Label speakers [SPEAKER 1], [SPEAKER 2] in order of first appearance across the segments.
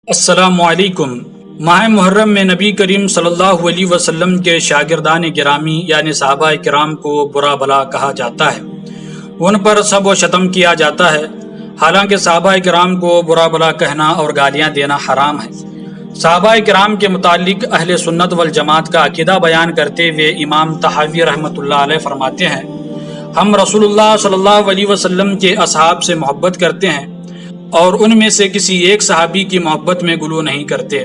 [SPEAKER 1] السلام علیکم۔ ماہ محرم میں نبی کریم صلی اللہ علیہ وسلم کے شاگردان گرامی یعنی صحابہ کرام کو برا بلا کہا جاتا ہے، ان پر سب و شتم کیا جاتا ہے، حالانکہ صحابہ کرام کو برا بلا کہنا اور گالیاں دینا حرام ہے۔ صحابہ کرام کے متعلق اہل سنت والجماعت کا عقیدہ بیان کرتے ہوئے امام طحاوی رحمۃ اللہ علیہ فرماتے ہیں، ہم رسول اللہ صلی اللہ علیہ وسلم کے اصحاب سے محبت کرتے ہیں اور ان میں سے کسی ایک صحابی کی محبت میں غلو نہیں کرتے،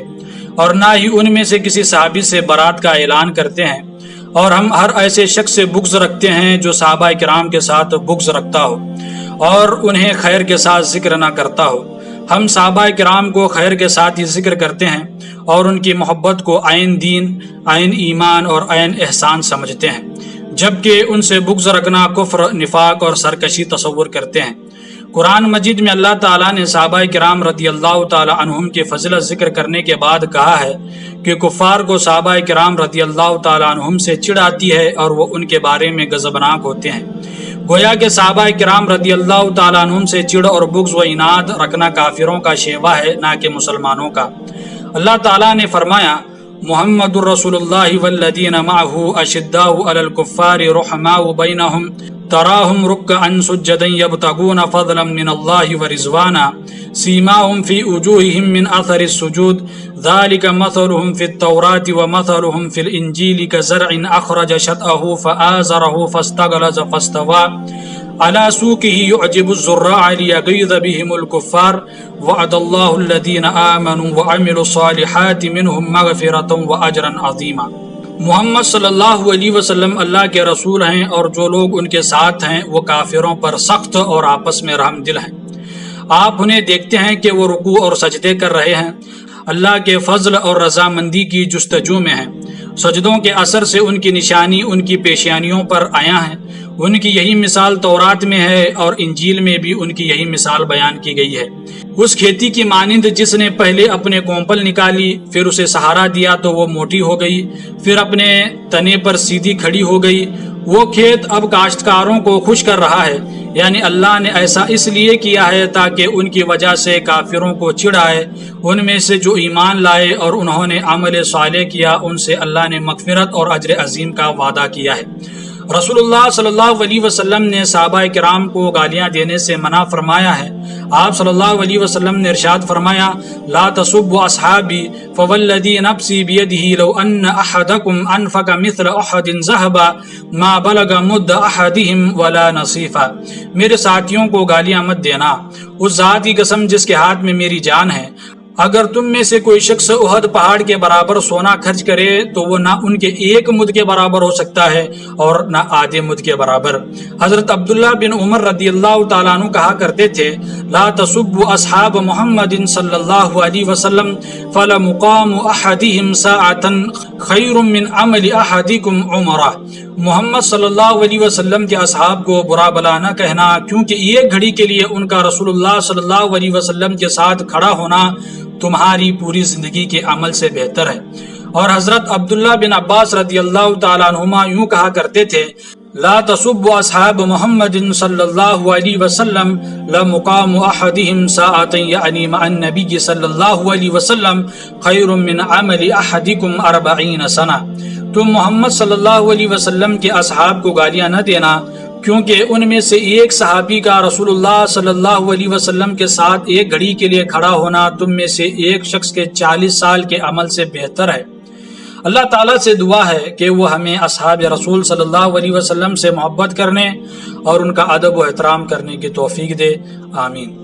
[SPEAKER 1] اور نہ ہی ان میں سے کسی صحابی سے برات کا اعلان کرتے ہیں، اور ہم ہر ایسے شخص سے بغض رکھتے ہیں جو صحابہ کرام کے ساتھ بغض رکھتا ہو اور انہیں خیر کے ساتھ ذکر نہ کرتا ہو۔ ہم صحابہ کرام کو خیر کے ساتھ ہی ذکر کرتے ہیں اور ان کی محبت کو عین دین، عین ایمان اور عین احسان سمجھتے ہیں، جبکہ ان سے بغض رکھنا کفر، نفاق اور سرکشی تصور کرتے ہیں۔ قرآن مجید میں اللہ تعالیٰ نے صحابہ کرام رضی اللہ تعالیٰ عنہم کے فضیلت ذکر کرنے کے بعد کہا ہے کہ کفار کو صحابہ کرام رضی اللہ تعالیٰ عنہم سے چڑ آتی ہے اور وہ ان کے بارے میں غضبناک ہوتے ہیں۔ گویا کہ صحابہ کرام رضی اللہ تعالیٰ عنہم سے چڑ اور بغض و عناد رکھنا کافروں کا شیوا ہے، نہ کہ مسلمانوں کا۔ اللہ تعالیٰ نے فرمایا، محمد الرسول اللہ والذین معہ اشداء علی الکفار رحماء بینہم تراہم رکعا سجدا یبتغون فضلا من اللہ ورضوانا سیماہم فی وجوہہم من اثر السجود ذلک مثلہم فی التوراۃ ومثلہم فی الانجیل کزرع اخرج شطأہ فآزرہ فاستغلظ فاستوى على سوقه يعجب الزراع ليغيظ بهم الكفار وعد الله الذين آمنوا وعملوا الصالحات منهم مغفرة وأجرا عظيما۔ محمد صلی اللہ علیہ وسلم اللہ کے رسول ہیں اور جو لوگ ان کے ساتھ ہیں وہ کافروں پر سخت اور آپس میں رحم دل ہیں۔ آپ انہیں دیکھتے ہیں کہ وہ رکوع اور سجدے کر رہے ہیں، اللہ کے فضل اور رضامندی کی جستجو میں ہیں، سجدوں کے اثر سے ان کی نشانی ان کی پیشانیوں پر آیا ہے۔ ان کی یہی مثال تورات میں ہے اور انجیل میں بھی ان کی یہی مثال بیان کی گئی ہے۔ اس کھیتی کی مانند جس نے پہلے اپنے کونپل نکالی، پھر اسے سہارا دیا تو وہ موٹی ہو گئی، پھر اپنے تنے پر سیدھی کھڑی ہو گئی۔ وہ کھیت اب کاشتکاروں کو خوش کر رہا ہے، یعنی اللہ نے ایسا اس لیے کیا ہے تاکہ ان کی وجہ سے کافروں کو چڑ آئے۔ ان میں سے جو ایمان لائے اور انہوں نے عمل صالح کیا، ان سے اللہ نے مغفرت اور اجر عظیم کا وعدہ کیا ہے۔ رسول اللہ صلی اللہ علیہ وسلم نے صحابہ کرام کو گالیاں دینے سے منع فرمایا ہے۔ آپ صلی اللہ علیہ وسلم نے ارشاد فرمایا، لا تسبوا اصحابی فوالذی نفسی بیدہ لو ان احدکم انفق مثل احد ذہبا ما بلغ مد احدہم ولا نصیفا۔ میرے ساتھیوں کو گالیاں مت دینا، اس ذات کی قسم جس کے ہاتھ میں میری جان ہے، اگر تم میں سے کوئی شخص احد پہاڑ کے برابر سونا خرچ کرے تو وہ نہ ان کے ایک مد کے برابر ہو سکتا ہے اور نہ آدھے مد کے برابر۔ حضرت عبداللہ بن عمر رضی اللہ تعالیٰ عنہ کہا کرتے تھے، لا تسبوا اصحاب محمد صلی اللہ علیہ وسلم فلمقام احدہم ساعة خیر من عمل احدکم عمرہ۔ محمد صلی اللہ علیہ وسلم کے اصحاب کو برا بلا نہ کہنا، کیونکہ ایک گھڑی کے لیے ان کا رسول اللہ صلی اللہ علیہ وسلم کے ساتھ کھڑا ہونا تمہاری پوری زندگی کے عمل سے بہتر ہے۔ اور حضرت عبداللہ بن عباس رضی اللہ تعالیٰ عنہما یوں کہا کرتے تھے، لا تسبوا اصحاب محمد صلی اللہ علیہ وسلم لمقام احدہم ساعۃ یعنی مع النبی صلی اللہ علیہ وسلم خیر من عمل احدکم 40 سنہ۔ تم محمد صلی اللہ علیہ وسلم کے اصحاب کو گالیاں نہ دینا، کیونکہ ان میں سے ایک صحابی کا رسول اللہ صلی اللہ علیہ وسلم کے ساتھ ایک گھڑی کے لیے کھڑا ہونا تم میں سے ایک شخص کے 40 سال کے عمل سے بہتر ہے۔ اللہ تعالیٰ سے دعا ہے کہ وہ ہمیں اصحاب رسول صلی اللہ علیہ وسلم سے محبت کرنے اور ان کا ادب و احترام کرنے کی توفیق دے، آمین۔